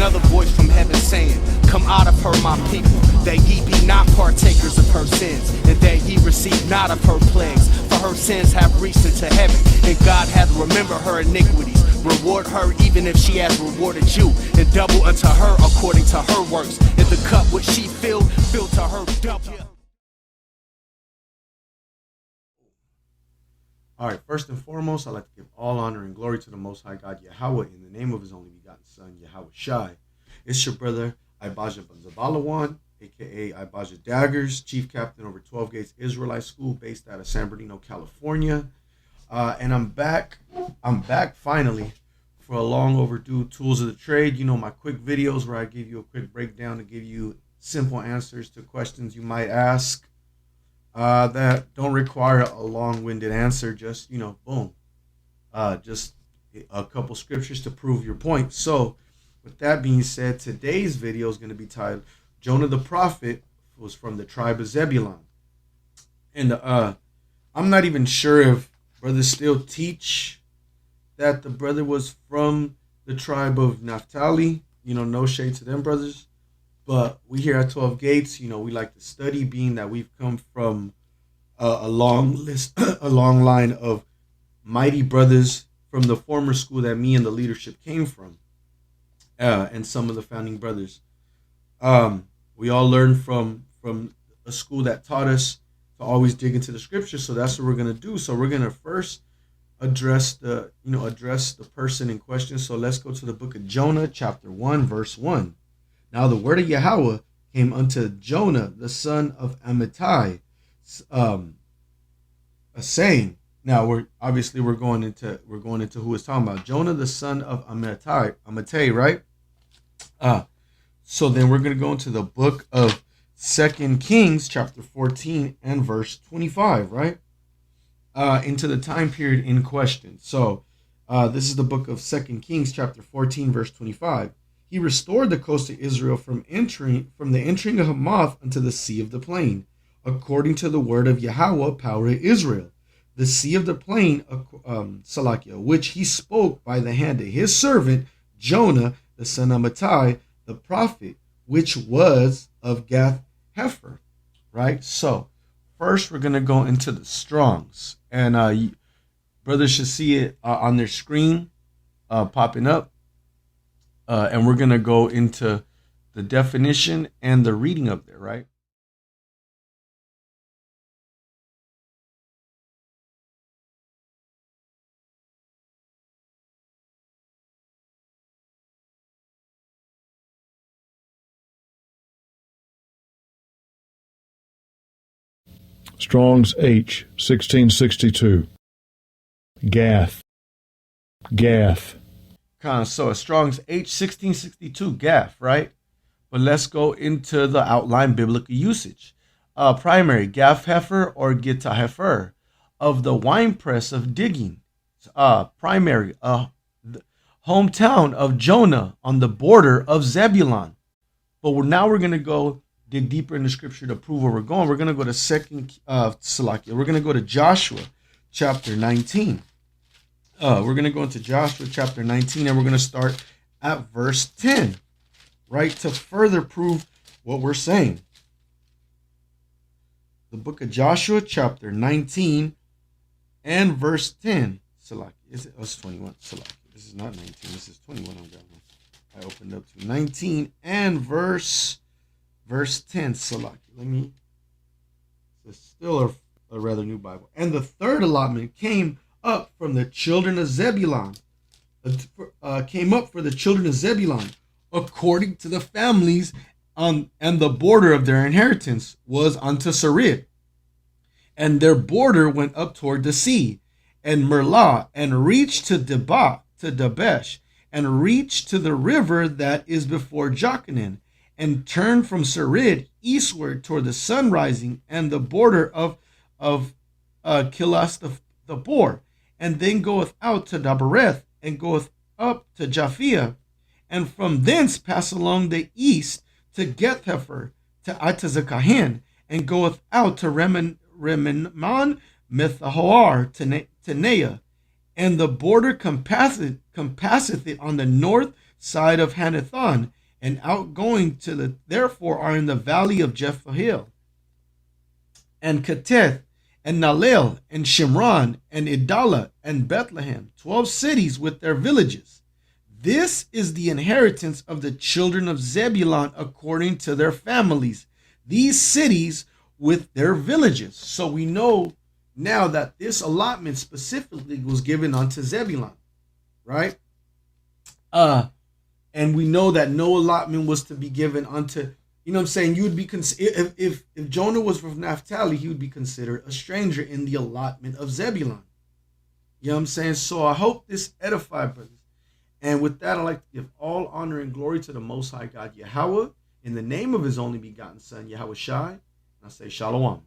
another voice from heaven saying, come out of her, my people, that ye be not partakers of her sins, and that ye receive not of her plagues. For her sins have reached into heaven, and God hath remembered her iniquities. Reward her even if she has rewarded you, and double unto her according to her works. And the cup which she filled to her double. All right, first and foremost, I'd like to give all honor and glory to the Most High God, YHWH, in the name of his only begotten Son, YHWH. It's your brother, IBADYAH Dagrz, a.k.a. IBADYAH Dagrz, Chief Captain over 12 Gates Israelite School based out of San Bernardino, California. And I'm back finally for a long overdue Tools of the Trade. You know, my quick videos where I give you a quick breakdown to give you simple answers to questions you might ask. That don't require a long-winded answer, just, boom. Just a couple scriptures to prove your point. So, with that being said, today's video is going to be titled, Jonah the Prophet was from the tribe of Zebulon. And I'm not even sure if brothers still teach that the brother was from the tribe of Naphtali. No shade to them brothers. But we here at 12 Gates, we like to study, being that we've come from a long line of mighty brothers from the former school that me and the leadership came from, and some of the founding brothers. We all learned from a school that taught us to always dig into the scriptures. So that's what we're gonna do. So we're gonna first address the person in question. So let's go to the book of Jonah, chapter 1, verse 1. Now the word of YHWH came unto Jonah, the son of Amittai, a saying. Now we're going into who it's talking about. Jonah, the son of Amittai, right? So then we're going to go into the book of 2 Kings, chapter 14 and verse 25, right? Into the time period in question. So this is the book of 2 Kings, chapter 14, verse 25. He restored the coast of Israel from the entering of Hamath unto the sea of the plain, according to the word of YHWH, power of Israel. The sea of the plain, which he spoke by the hand of his servant Jonah, the son of Amittai, the prophet, which was of Gath Hepher. Right? So, first we're going to go into the Strongs. And brothers should see it on their screen popping up. And we're going to go into the definition and the reading of there, right? Strong's H, 1662. Gath. So a Strong's H, 1662, Gath, right? But let's go into the outline biblical usage. Primary, Gath Hepher or Gittah Hepher, of the winepress of digging. Primary, the hometown of Jonah on the border of Zebulon. But now we're going to go dig deeper in the scripture to prove where we're going. We're going to go to We're going to go to Joshua chapter 19. We're going to go into Joshua chapter 19, and we're going to start at verse 10, right, to further prove what we're saying. The book of Joshua chapter 19 and verse 10. It's 21. This is not 19. This is 21. I opened up to 19 and verse 10. It's still a rather new Bible. And the third allotment came up from the children of Zebulon. Came up for the children of Zebulon, according to the families, and the border of their inheritance was unto Sarid. And their border went up toward the sea, and Merlah, and reached to Dabesh, and reached to the river that is before Jokneam, and turned from Sarid eastward toward the sun rising, and the border of Kilas the Bor, and then goeth out to Dabereth, and goeth up to Japhia, and from thence pass along the east to Gath Hepher, to Atazekahin, and goeth out to Reman Methahoar, to Nea, and the border compasseth it on the north, side of Hanathon, and outgoing to the therefore are in the valley of Jephahil, and Keteth, and Nalel, and Shimron, and Idalah, and Bethlehem, 12 cities with their villages. This is the inheritance of the children of Zebulon according to their families, these cities with their villages. So we know now that this allotment specifically was given unto Zebulon, right? And we know that no allotment was to be given unto, you know what I'm saying? You would be, if Jonah was from Naphtali, he would be considered a stranger in the allotment of Zebulon. You know what I'm saying? So I hope this edified, brothers. And with that, I'd like to give all honor and glory to the Most High God, YHWH, in the name of his only begotten Son, YHWH. And I say Shalom.